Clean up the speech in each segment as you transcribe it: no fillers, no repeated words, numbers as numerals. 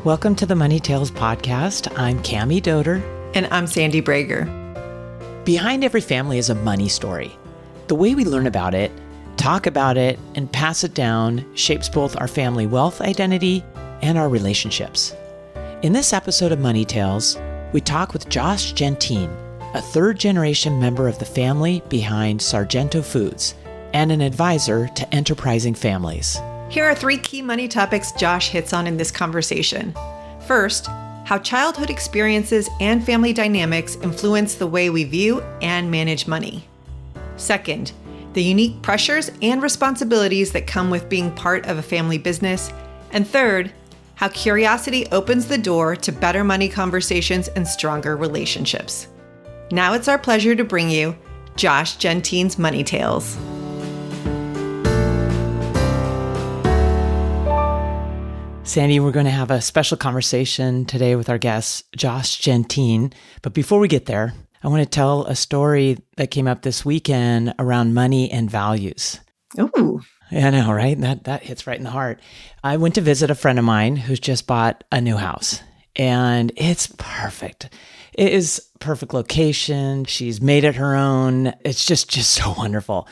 Welcome to the Money Tales podcast. I'm Cammie Doder. And I'm Sandy Brager. Behind every family is a money story. The way we learn about it, talk about it, and pass it down shapes both our family wealth identity and our relationships. In this episode of Money Tales, we talk with Josh Gentine, a third-generation member of the family behind Sargento Foods and an advisor to enterprising families. Here are three key money topics Josh hits on in this conversation. First, how childhood experiences and family dynamics influence the way we view and manage money. Second, the unique pressures and responsibilities that come with being part of a family business. And third, how curiosity opens the door to better money conversations and stronger relationships. Now it's our pleasure to bring you Josh Gentine's Money Tales. Sandy, we're going to have a special conversation today with our guest, Josh Gentine. But before we get there, I want to tell a story that came up this weekend around money and values. Ooh. I know, right? That hits right in the heart. I went to visit a friend of mine who's just bought a new house, and it's perfect. It is perfect location. She's made it her own. It's just so wonderful.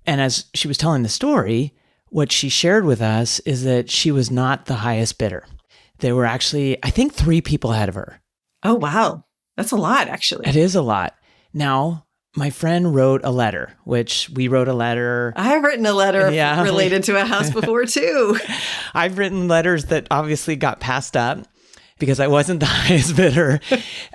And as she was telling the story, what she shared with us is that she was not the highest bidder. There were actually, I think, 3 people ahead of her. Oh, wow. That's a lot, actually. It is a lot. Now, my friend wrote a letter, which we wrote a letter. I've written a letter related to a house before, too. I've written letters that obviously got passed up because I wasn't the highest bidder.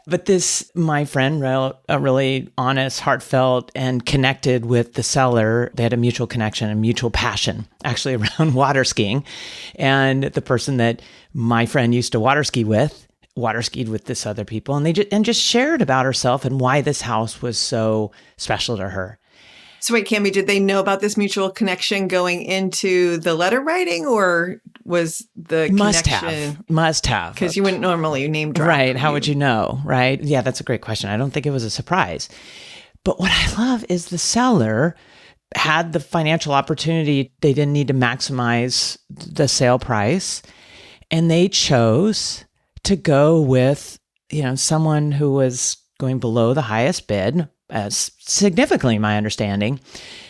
But my friend wrote a really honest, heartfelt, and connected with the seller. They had a mutual connection, a mutual passion, actually around water skiing. And the person that my friend used to water skied with this other people. And they just shared about herself and why this house was so special to her. So wait, Cammie, did they know about this mutual connection going into the letter writing, or was the connection? Must have. Because you wouldn't normally name drop. Right. How would you know? Right. Yeah, that's a great question. I don't think it was a surprise. But what I love is the seller had the financial opportunity. They didn't need to maximize the sale price. And they chose to go with, someone who was going below the highest bid, as significantly, my understanding,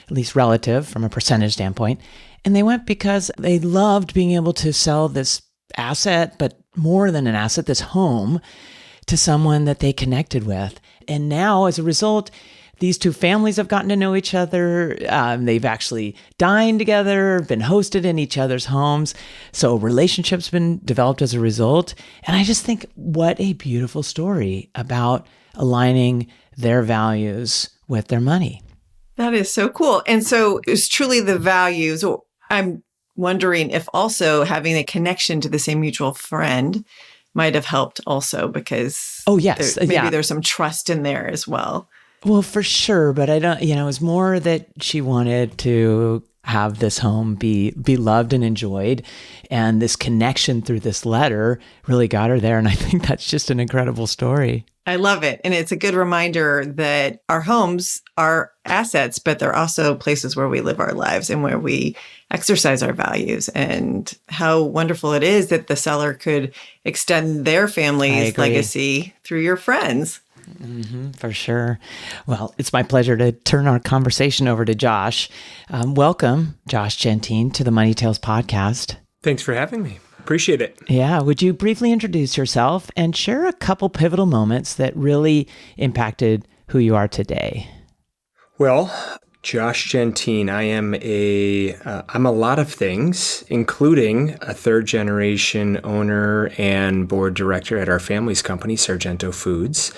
at least relative from a percentage standpoint. And they went because they loved being able to sell this asset, but more than an asset, this home, to someone that they connected with. And now, as a result, these 2 families have gotten to know each other. They've actually dined together, been hosted in each other's homes. So relationships been developed as a result. And I just think what a beautiful story about aligning their values with their money. That is so cool. And so it's truly the values. I'm wondering if also having a connection to the same mutual friend might have helped also, because maybe there's some trust in there as well. Well, for sure. But I don't, it was more that she wanted to have this home be loved and enjoyed. And this connection through this letter really got her there. And I think that's just an incredible story. I love it. And it's a good reminder that our homes are assets, but they're also places where we live our lives and where we exercise our values. And how wonderful it is that the seller could extend their family's legacy through your friends. Mm-hmm, for sure. Well, it's my pleasure to turn our conversation over to Josh. Welcome, Josh Gentine, to the Money Tales podcast. Thanks for having me. Appreciate it. Yeah. Would you briefly introduce yourself and share a couple pivotal moments that really impacted who you are today? Well, Josh Gentine, I'm a lot of things, including a third-generation owner and board director at our family's company, Sargento Foods.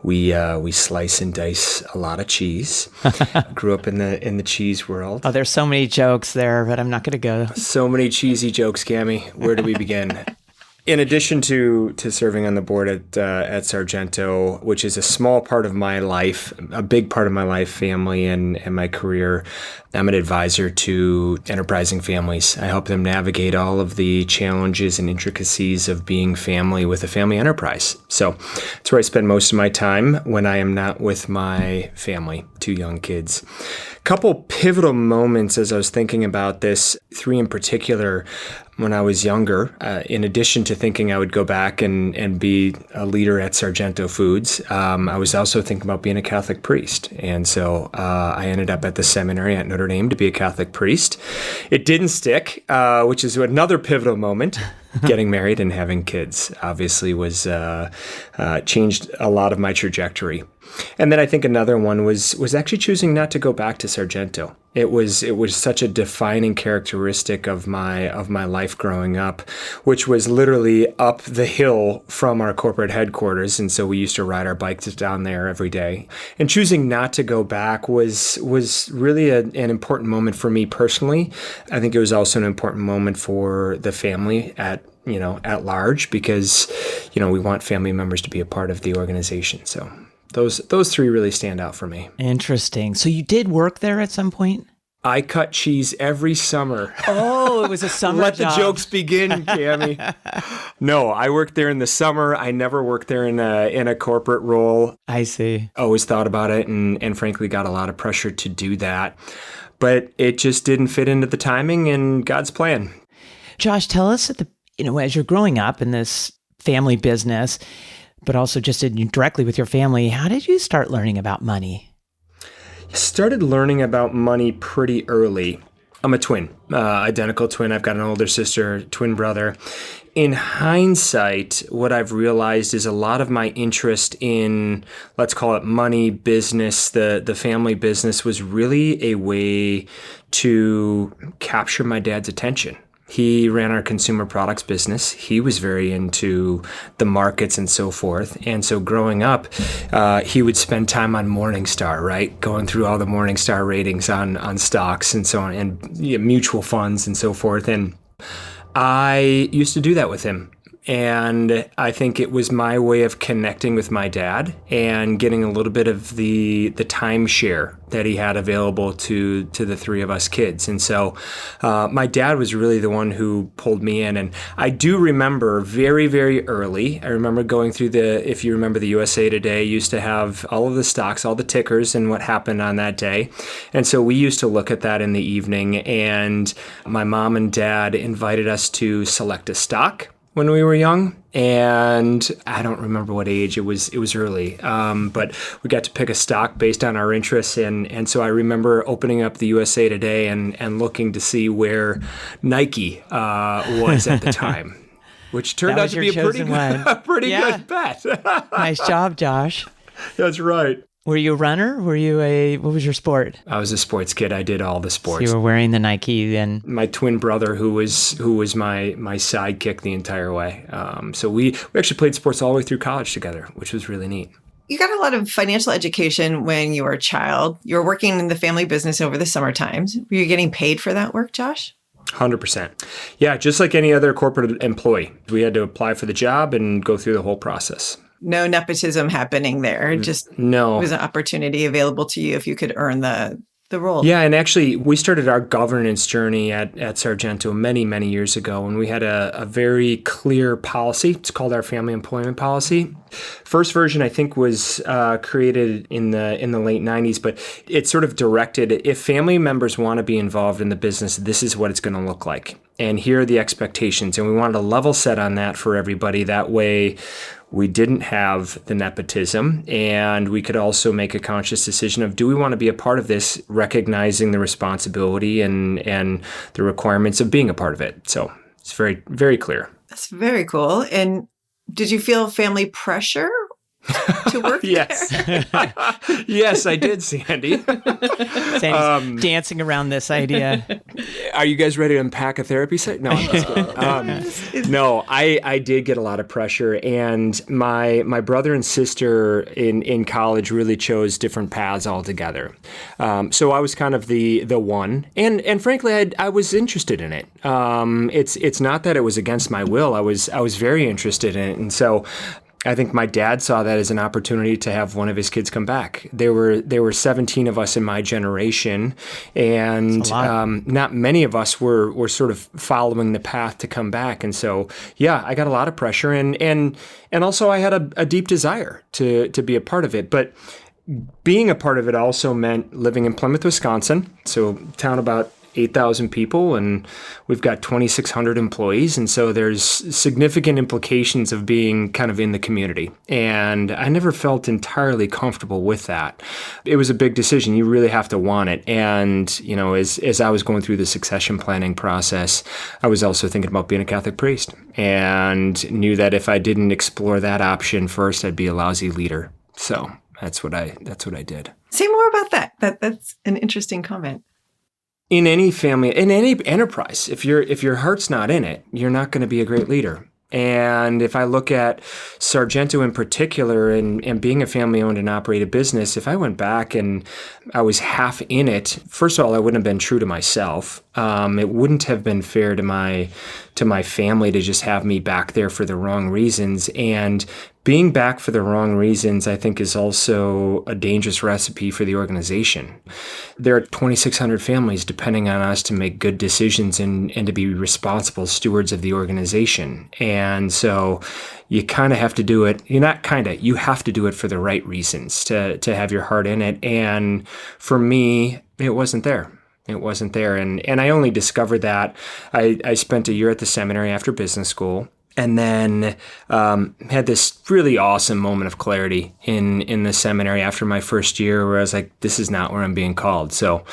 We slice and dice a lot of cheese. Grew up in the cheese world. Oh, there's so many jokes there, but I'm not going to go. So many cheesy jokes, Cammie. Where do we begin? In addition to serving on the board at Sargento, which is a small part of my life, a big part of my life, family and my career, I'm an advisor to enterprising families. I help them navigate all of the challenges and intricacies of being family with a family enterprise. So that's where I spend most of my time when I am not with my family, 2 young kids. Couple pivotal moments as I was thinking about this, 3 in particular. when I was younger, in addition to thinking I would go back and be a leader at Sargento Foods, I was also thinking about being a Catholic priest. And so I ended up at the seminary at Notre Dame to be a Catholic priest. It didn't stick, which is another pivotal moment. Getting married and having kids obviously was changed a lot of my trajectory. And then I think another one was actually choosing not to go back to Sargento. It was such a defining characteristic of my life growing up, which was literally up the hill from our corporate headquarters, and so we used to ride our bikes down there every day. And choosing not to go back was really an important moment for me personally. I think it was also an important moment for the family at large, because we want family members to be a part of the organization. So those three really stand out for me. Interesting. So you did work there at some point? I cut cheese every summer. Oh, it was a summer Let job. the jokes begin, Cami. No, I worked there in the summer. I never worked there in a corporate role. I see. Always thought about it and frankly got a lot of pressure to do that. But it just didn't fit into the timing and God's plan. Josh, tell us as you're growing up in this family business, but also just directly with your family, how did you start learning about money? Started learning about money pretty early. I'm a twin, identical twin. I've got an older sister, twin brother. In hindsight, what I've realized is a lot of my interest in, let's call it money, business, the family business, was really a way to capture my dad's attention. He ran our consumer products business. He was very into the markets and so forth. And so growing up, he would spend time on Morningstar, right? Going through all the Morningstar ratings on stocks and so on, and mutual funds and so forth. And I used to do that with him. And I think it was my way of connecting with my dad and getting a little bit of the timeshare that he had available to the three of us kids. And so my dad was really the one who pulled me in. And I do remember very, very early, I remember going through if you remember the USA Today, used to have all of the stocks, all the tickers and what happened on that day. And so we used to look at that in the evening. And my mom and dad invited us to select a stock when we were young, and I don't remember what age. It was early, but we got to pick a stock based on our interests, and so I remember opening up the USA Today and looking to see where Nike was at the time, which turned out to be a pretty good bet. Nice job, Josh. That's right. Were you a runner? What was your sport? I was a sports kid. I did all the sports. So you were wearing the Nike then? My twin brother, who was my sidekick the entire way. So we actually played sports all the way through college together, which was really neat. You got a lot of financial education when you were a child. You were working in the family business over the summer times. Were you getting paid for that work, Josh? 100%. Yeah, just like any other corporate employee. We had to apply for the job and go through the whole process. No nepotism happening there. Just no. It was an opportunity available to you if you could earn the role. Yeah, and actually, we started our governance journey at Sargento many, many years ago, and we had a very clear policy. It's called our family employment policy. First version, I think, was created in the late 90s, but it sort of directed, if family members want to be involved in the business, this is what it's going to look like. And here are the expectations. And we wanted a level set on that for everybody. That way, we didn't have the nepotism, and we could also make a conscious decision of, do we want to be a part of this, recognizing the responsibility and the requirements of being a part of it. So it's very, very clear. That's very cool. And did you feel family pressure to work Yes. there? Yes, I did, Sandy. Sandy's dancing around this idea. Are you guys ready to unpack a therapy site? No, I'm just kidding. No, I did get a lot of pressure, and my brother and sister in college really chose different paths altogether. So I was kind of the one, and frankly, I was interested in it. It's not that it was against my will. I was very interested in it, and so I think my dad saw that as an opportunity to have one of his kids come back. There were 17 of us in my generation, and not many of us were sort of following the path to come back. And so, yeah, I got a lot of pressure, and also I had a deep desire to be a part of it. But being a part of it also meant living in Plymouth, Wisconsin, so a town about 8,000 people, and we've got 2,600 employees. And so there's significant implications of being kind of in the community. And I never felt entirely comfortable with that. It was a big decision. You really have to want it. And, you know, as I was going through the succession planning process, I was also thinking about being a Catholic priest, and knew that if I didn't explore that option first, I'd be a lousy leader. So that's what I did. Say more about that. That's an interesting comment. In any family, in any enterprise, if your heart's not in it, you're not going to be a great leader. And if I look at Sargento in particular, and being a family-owned and operated business, if I went back and I was half in it, first of all, I wouldn't have been true to myself. It wouldn't have been fair to my family to just have me back there for the wrong reasons. And being back for the wrong reasons, I think, is also a dangerous recipe for the organization. There are 2,600 families depending on us to make good decisions and to be responsible stewards of the organization. And so you kind of have to do it. You have to do it for the right reasons to have your heart in it. And for me, it wasn't there. It wasn't there. And I only discovered that. I spent a year at the seminary after business school. And then had this really awesome moment of clarity in the seminary after my first year, where I was like, this is not where I'm being called. So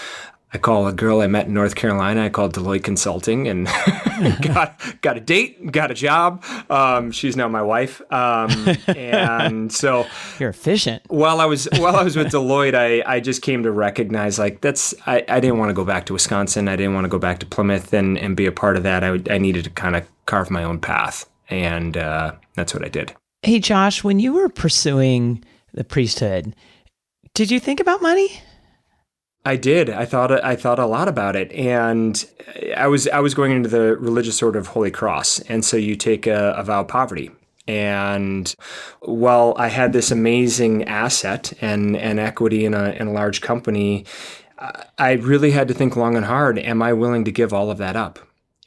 I called a girl I met in North Carolina. I called Deloitte Consulting, and got a date, got a job. She's now my wife. And so you're efficient. While I was with Deloitte, I just came to recognize, like, I didn't want to go back to Wisconsin. I didn't want to go back to Plymouth and be a part of that. I needed to kind of carve my own path. And that's what I did. Hey, Josh, when you were pursuing the priesthood, did you think about money? I did. I thought a lot about it. And I was going into the religious order of Holy Cross. And so you take a vow of poverty. And while I had this amazing asset and equity in a large company, I really had to think long and hard. Am I willing to give all of that up?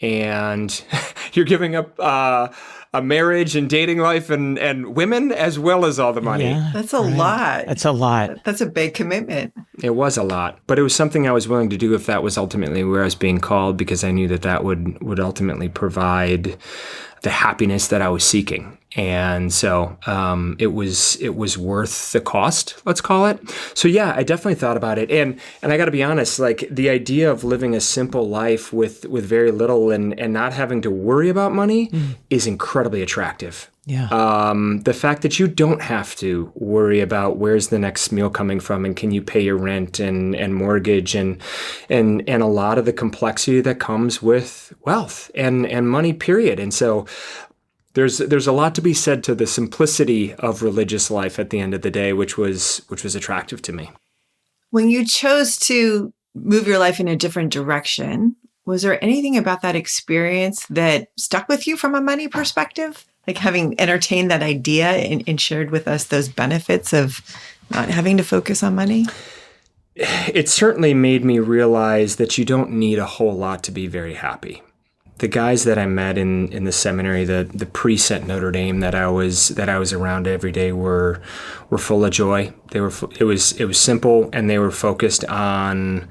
And you're giving up a marriage and dating life and women, as well as all the money. Yeah, That's a lot. That's a lot. That's a big commitment. It was a lot, but it was something I was willing to do if that was ultimately where I was being called, because I knew that would ultimately provide the happiness that I was seeking. And so it was worth the cost, let's call it. So yeah, I definitely thought about it. And I got to be honest, like, the idea of living a simple life with very little and not having to worry about money is incredibly attractive. Yeah. The fact that you don't have to worry about where's the next meal coming from, and can you pay your rent and mortgage and a lot of the complexity that comes with wealth and money, period. And so there's a lot to be said to the simplicity of religious life at the end of the day, which was attractive to me. When you chose to move your life in a different direction, was there anything about that experience that stuck with you from a money perspective? Like, having entertained that idea and shared with us those benefits of not having to focus on money? It certainly made me realize that you don't need a whole lot to be very happy. The guys that I met in the seminary, the priests at Notre Dame that I was around every day were full of joy. It was simple, and they were focused on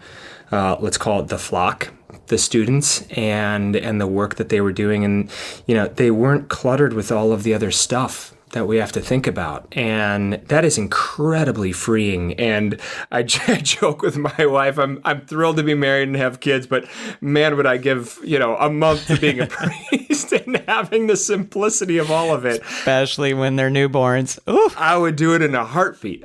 let's call it the flock, the students, and the work that they were doing. And they weren't cluttered with all of the other stuff that we have to think about. And that is incredibly freeing. And I joke with my wife, I'm thrilled to be married and have kids, but man, would I give, a month to being a priest and having the simplicity of all of it. Especially when they're newborns. Ooh. I would do it in a heartbeat.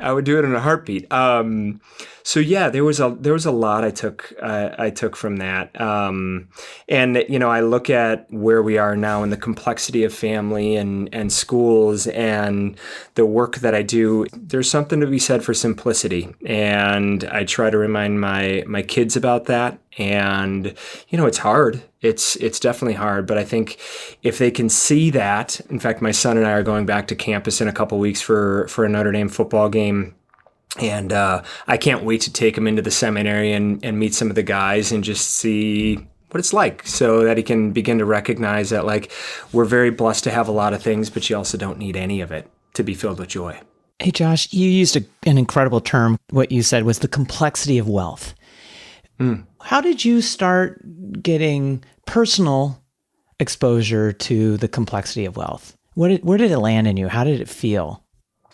So yeah, there was a lot I took from that. And I look at where we are now and the complexity of family and schools and the work that I do. There's something to be said for simplicity. And I try to remind my kids about that. And, it's hard. It's definitely hard. But I think if they can see that, in fact, my son and I are going back to campus in a couple weeks for a Notre Dame football game. And I can't wait to take him into the seminary and meet some of the guys and just see what it's like, so that he can begin to recognize that, like, we're very blessed to have a lot of things, but you also don't need any of it to be filled with joy. Hey, Josh, you used an incredible term. What you said was the complexity of wealth. How did you start getting personal exposure to the complexity of wealth? Where did it land in you? How did it feel?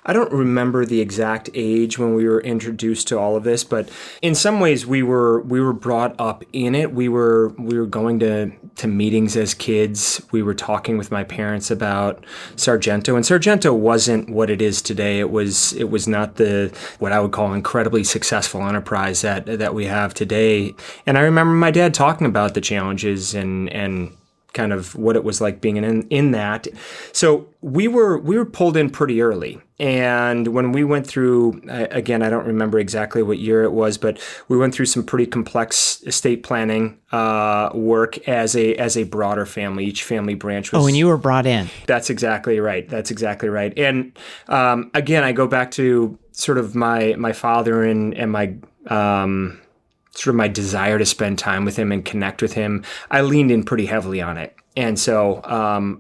I don't remember the exact age when we were introduced to all of this, but in some ways we were brought up in it. We were going to meetings as kids. We were talking with my parents about Sargento, and Sargento wasn't what it is today. It was not the what I would call incredibly successful enterprise that we have today. And I remember my dad talking about the challenges and kind of what it was like being in that. So we were pulled in pretty early. And when we went through, again, I don't remember exactly what year it was, but we went through some pretty complex estate planning work as a broader family. Each family branch was... Oh, and you were brought in. That's exactly right. And again, I go back to sort of my father and my... sort of my desire to spend time with him and connect with him. I leaned in pretty heavily on it. And so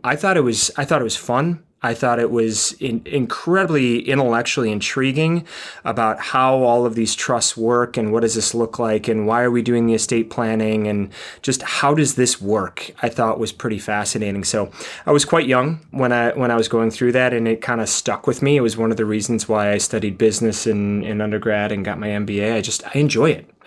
I thought it was fun. I thought it was incredibly intellectually intriguing about how all of these trusts work and what does this look like and why are we doing the estate planning and just how does this work, I thought was pretty fascinating. So I was quite young when I was going through that, and it kind of stuck with me. It was one of the reasons why I studied business in undergrad and got my MBA.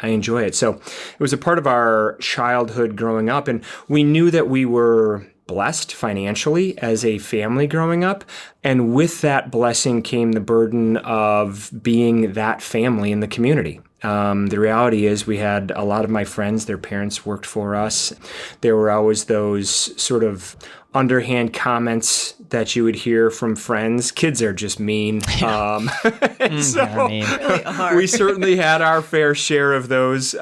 I enjoy it. So it was a part of our childhood growing up, and we knew that we were blessed financially as a family growing up. And with that blessing came the burden of being that family in the community. The reality is we had a lot of my friends, their parents worked for us. There were always those sort of underhand comments that you would hear from friends. Kids are just mean. So Really hard. we certainly had our fair share of those.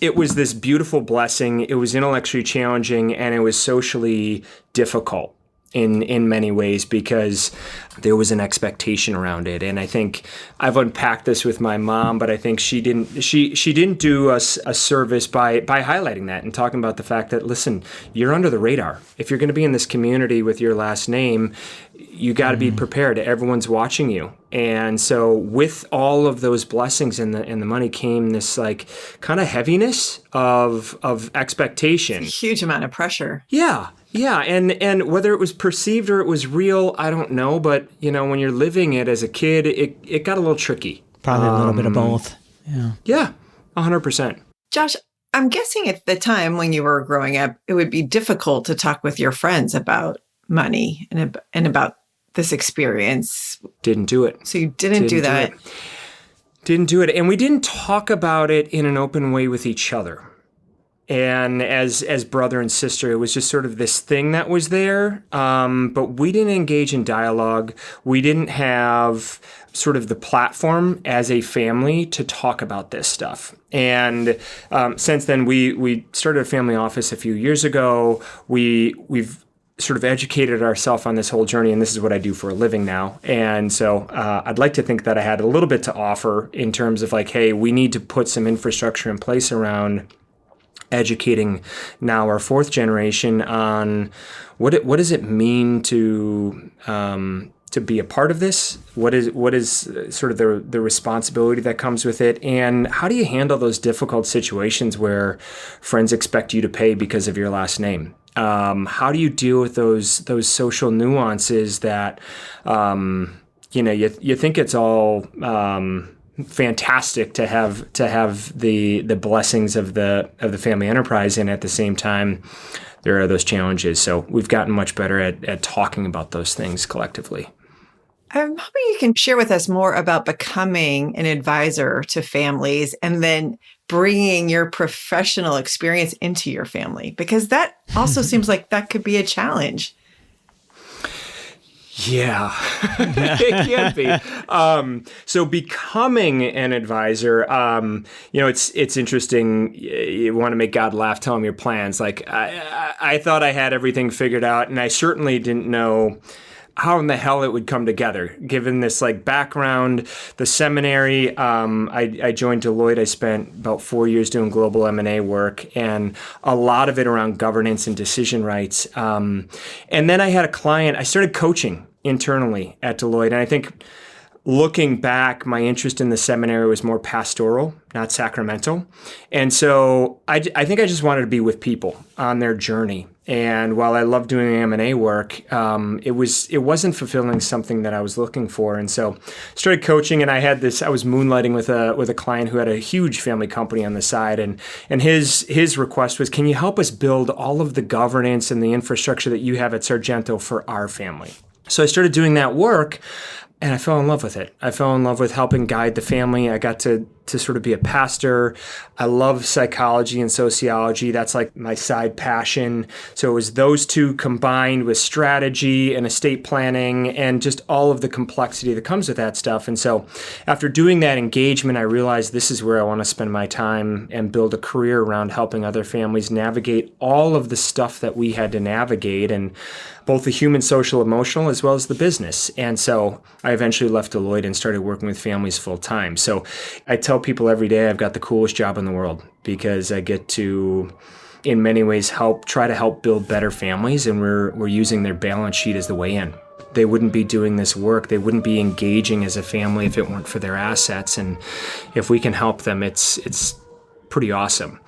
It was this beautiful blessing. It was intellectually challenging, and it was socially difficult in many ways because there was an expectation around it. And I think I've unpacked this with my mom, but I think she didn't do us a service by highlighting that and talking about the fact that, listen, you're under the radar. If you're going to be in this community with your last name, you got to be prepared. Everyone's watching you. And so with all of those blessings and the money came this like kind of heaviness of expectation. Huge amount of pressure. Yeah. And whether it was perceived or it was real, I don't know. But, when you're living it as a kid, it got a little tricky. Probably a little bit of both. Yeah, 100%. Josh, I'm guessing at the time when you were growing up, it would be difficult to talk with your friends about money and about this experience. Didn't do it. So you didn't do that. Didn't do it. And we didn't talk about it in an open way with each other. And as brother and sister, it was just sort of this thing that was there. But we didn't engage in dialogue. We didn't have sort of the platform as a family to talk about this stuff. And since then, we started a family office a few years ago. We've sort of educated ourselves on this whole journey, and this is what I do for a living now. And so I'd like to think that I had a little bit to offer in terms of like, hey, we need to put some infrastructure in place around educating now our fourth generation on what does it mean to be a part of this? What is sort of the responsibility that comes with it? And how do you handle those difficult situations where friends expect you to pay because of your last name? How do you deal with those social nuances that you think it's all fantastic to have the blessings of the family enterprise, and at the same time there are those challenges. So we've gotten much better at talking about those things collectively. I'm hoping you can share with us more about becoming an advisor to families and then bringing your professional experience into your family, because that also seems like that could be a challenge. Yeah, it can be. So becoming an advisor, it's interesting. You want to make God laugh, tell him your plans. Like I thought I had everything figured out, and I certainly didn't know how in the hell it would come together, given this like background, the seminary. I joined Deloitte. I spent about 4 years doing global M&A work, and a lot of it around governance and decision rights. And then I had a client. I started coaching internally at Deloitte, and I think looking back, my interest in the seminary was more pastoral, not sacramental. And so I think I just wanted to be with people on their journey. And while I love doing M&A work, it wasn't fulfilling something that I was looking for. And so started coaching, and I was moonlighting with a client who had a huge family company on the side. And his request was, can you help us build all of the governance and the infrastructure that you have at Sargento for our family? So I started doing that work. And I fell in love with it. I fell in love with helping guide the family. I got to sort of be a pastor. I love psychology and sociology. That's like my side passion. So it was those two combined with strategy and estate planning and just all of the complexity that comes with that stuff. And so after doing that engagement, I realized this is where I want to spend my time and build a career around helping other families navigate all of the stuff that we had to navigate, and both the human, social, emotional, as well as the business. And so I eventually left Deloitte and started working with families full time. So I tell people every day I've got the coolest job in the world because I get to, in many ways, try to help build better families, and we're using their balance sheet as the way in. They wouldn't be doing this work. They wouldn't be engaging as a family if it weren't for their assets. And if we can help them, it's pretty awesome.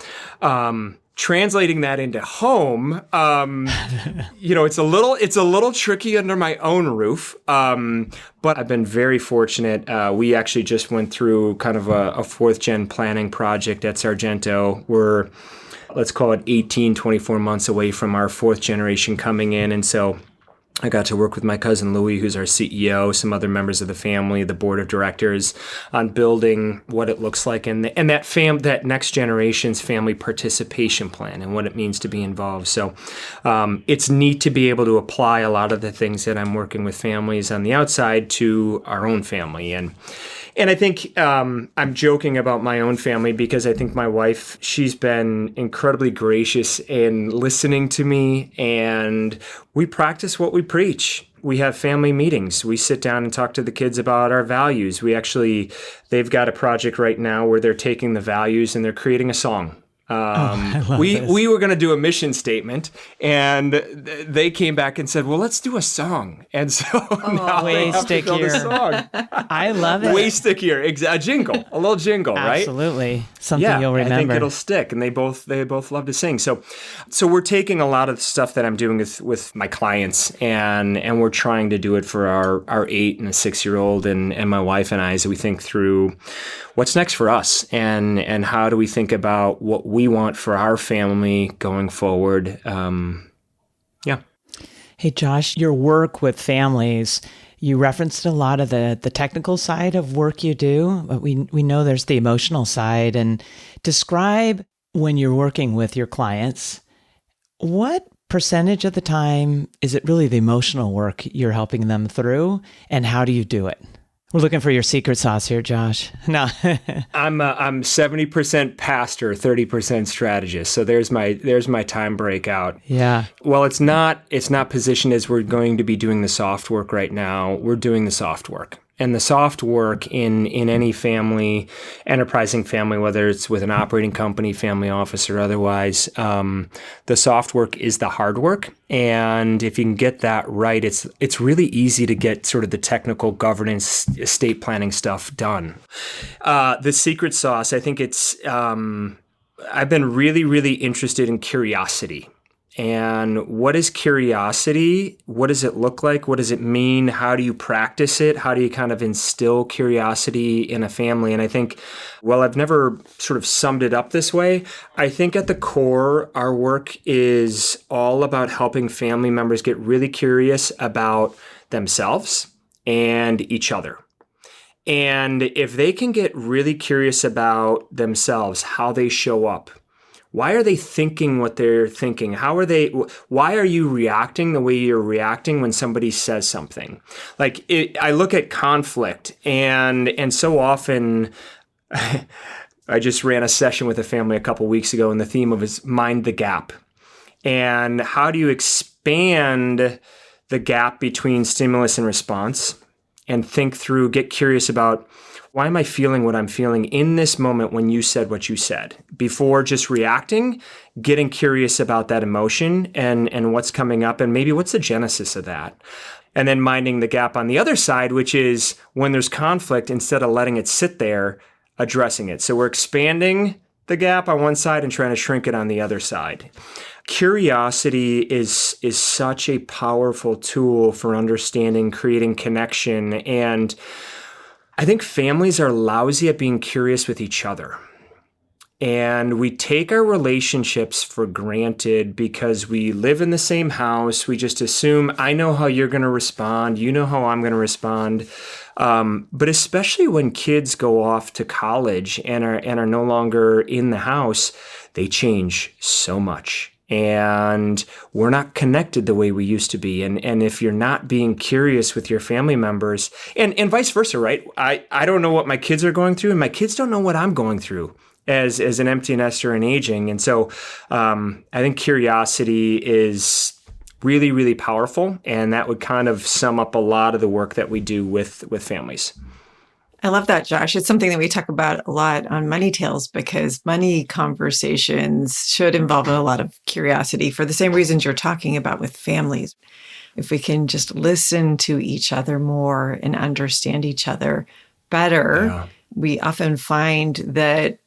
Translating that into home, it's a little tricky under my own roof. But I've been very fortunate. We actually just went through kind of a fourth gen planning project at Sargento. We're, let's call it 18, 24 months away from our fourth generation coming in. And so I got to work with my cousin Louie, who's our CEO, some other members of the family, the board of directors, on building what it looks like and that next generation's family participation plan and what it means to be involved. So it's neat to be able to apply a lot of the things that I'm working with families on the outside to our own family. And I think I'm joking about my own family because I think my wife, she's been incredibly gracious in listening to me, and we practice what we preach. We have family meetings. We sit down and talk to the kids about our values. They've got a project right now where they're taking the values and they're creating a song. We were going to do a mission statement, and they came back and said, well, let's do a song. And so now they have to build a song. I love it. Way stickier. A jingle, a little jingle, right? Absolutely. Something you'll remember. I think it'll stick. And they both love to sing. So we're taking a lot of the stuff that I'm doing with my clients, and we're trying to do it for our 8 and a 6-year-old and my wife and I, as we think through what's next for us and how do we think about what we want for our family going forward. Hey, Josh, your work with families, you referenced a lot of the technical side of work you do, but we know there's the emotional side. And describe when you're working with your clients, what percentage of the time is it really the emotional work you're helping them through, and how do you do it? We're looking for your secret sauce here, Josh. No, I'm 70% pastor, 30% strategist. So there's my time breakout. Yeah. Well, it's not positioned as we're going to be doing the soft work right now. We're doing the soft work. And the soft work in any family, enterprising family, whether it's with an operating company, family office, or otherwise, the soft work is the hard work. And if you can get that right, it's really easy to get sort of the technical governance, estate planning stuff done. The secret sauce, I think I've been really, really interested in curiosity. And what is curiosity? What does it look like? What does it mean? How do you practice it? How do you kind of instill curiosity in a family? And I think, well, I've never sort of summed it up this way. I think at the core, our work is all about helping family members get really curious about themselves and each other. And if they can get really curious about themselves, how they show up, why are they thinking what they're thinking? Why are you reacting the way you're reacting when somebody says something? I look at conflict and so often, I just ran a session with a family a couple weeks ago, and the theme of is mind the gap. And how do you expand the gap between stimulus and response and get curious about, why am I feeling what I'm feeling in this moment when you said what you said? Before just reacting, getting curious about that emotion and what's coming up and maybe what's the genesis of that. And then minding the gap on the other side, which is when there's conflict, instead of letting it sit there, addressing it. So we're expanding the gap on one side and trying to shrink it on the other side. Curiosity is such a powerful tool for understanding, creating connection. And I think families are lousy at being curious with each other. And we take our relationships for granted because we live in the same house. We just assume, I know how you're going to respond. You know how I'm going to respond. But especially when kids go off to college and are no longer in the house, they change so much. And we're not connected the way we used to be. And if you're not being curious with your family members, and vice versa, right? I don't know what my kids are going through, and my kids don't know what I'm going through as an empty nester and aging. And so I think curiosity is really, really powerful. And that would kind of sum up a lot of the work that we do with families. I love that, Josh. It's something that we talk about a lot on Money Tales because money conversations should involve a lot of curiosity for the same reasons you're talking about with families. If we can just listen to each other more and understand each other better, we often find that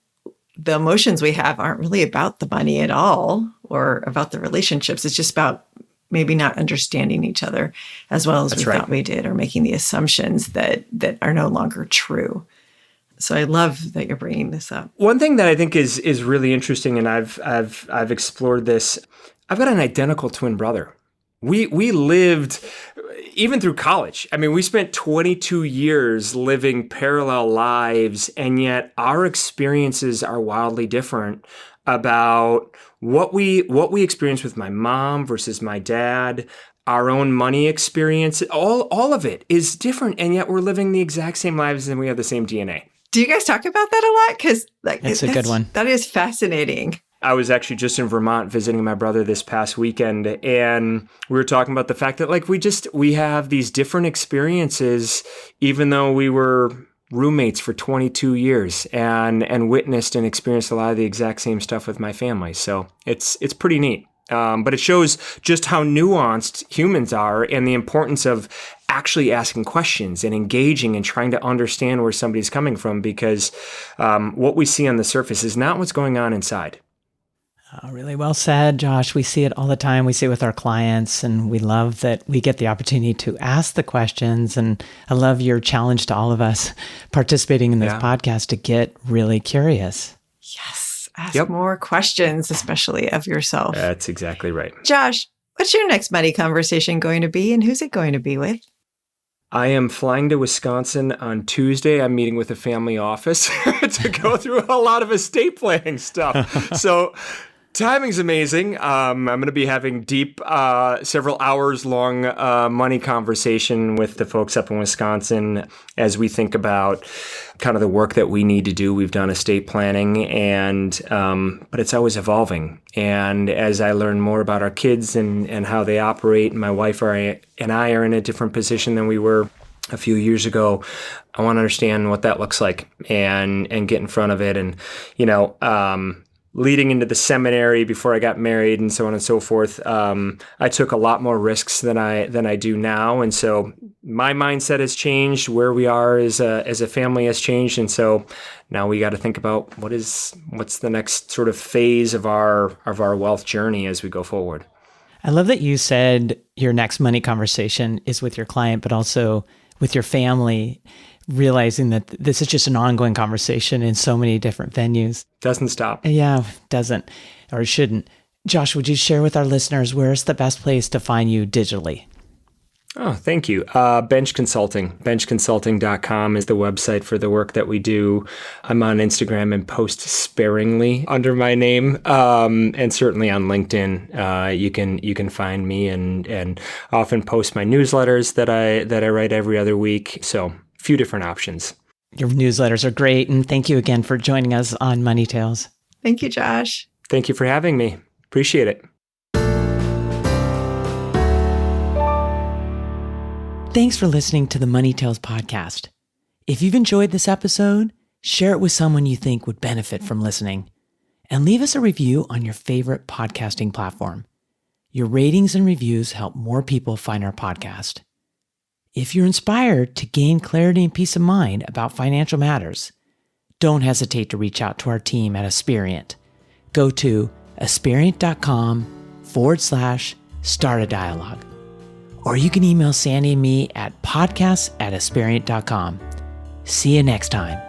the emotions we have aren't really about the money at all or about the relationships. It's just about maybe not understanding each other as well as we thought we did, or making the assumptions that are no longer true. So I love that you're bringing this up. One thing that I think is really interesting, and I've explored this. I've got an identical twin brother. We lived even through college. I mean, we spent 22 years living parallel lives, and yet our experiences are wildly different about what we experienced with my mom versus my dad, our own money experience. All of it is different, and yet we're living the exact same lives and we have the same DNA. Do you guys talk about that a lot? Because that's a good one. That is fascinating. I was actually just in Vermont visiting my brother this past weekend, and we were talking about the fact that we have these different experiences, even though we were roommates for 22 years and witnessed and experienced a lot of the exact same stuff with my family. So it's pretty neat. But it shows just how nuanced humans are and the importance of actually asking questions and engaging and trying to understand where somebody's coming from, because what we see on the surface is not what's going on inside. Oh, really well said, Josh. We see it all the time. We see it with our clients, and we love that we get the opportunity to ask the questions. And I love your challenge to all of us participating in this podcast to get really curious. Yes. Ask more questions, especially of yourself. That's exactly right. Josh, what's your next money conversation going to be, and who's it going to be with? I am flying to Wisconsin on Tuesday. I'm meeting with a family office to go through a lot of estate planning stuff. So timing's amazing. I'm going to be having deep, several hours long money conversation with the folks up in Wisconsin as we think about kind of the work that we need to do. We've done estate planning, but it's always evolving. And as I learn more about our kids and how they operate, my wife and I are in a different position than we were a few years ago. I want to understand what that looks like and get in front of it. And, leading into the seminary before I got married and so on and so forth, I took a lot more risks than I do now. And so my mindset has changed. Where we are as a family has changed. And so now we got to think about what's the next sort of phase of our wealth journey as we go forward. I love that you said your next money conversation is with your client, but also with your family, realizing that this is just an ongoing conversation in so many different venues. Doesn't stop. Yeah, doesn't, or shouldn't. Josh, would you share with our listeners, where's the best place to find you digitally? Oh, thank you. Bench Consulting. Benchconsulting.com is the website for the work that we do. I'm on Instagram and post sparingly under my name, and certainly on LinkedIn. You can find me and often post my newsletters that I write every other week. So a few different options. Your newsletters are great, and thank you again for joining us on Money Tales. Thank you, Josh. Thank you for having me. Appreciate it. Thanks for listening to the Money Tales podcast. If you've enjoyed this episode, share it with someone you think would benefit from listening, and leave us a review on your favorite podcasting platform. Your ratings and reviews help more people find our podcast. If you're inspired to gain clarity and peace of mind about financial matters, don't hesitate to reach out to our team at Aspiriant. Go to aspiriant.com/start a dialogue. Or you can email Sandy and me at podcasts@aspiriant.com. See you next time.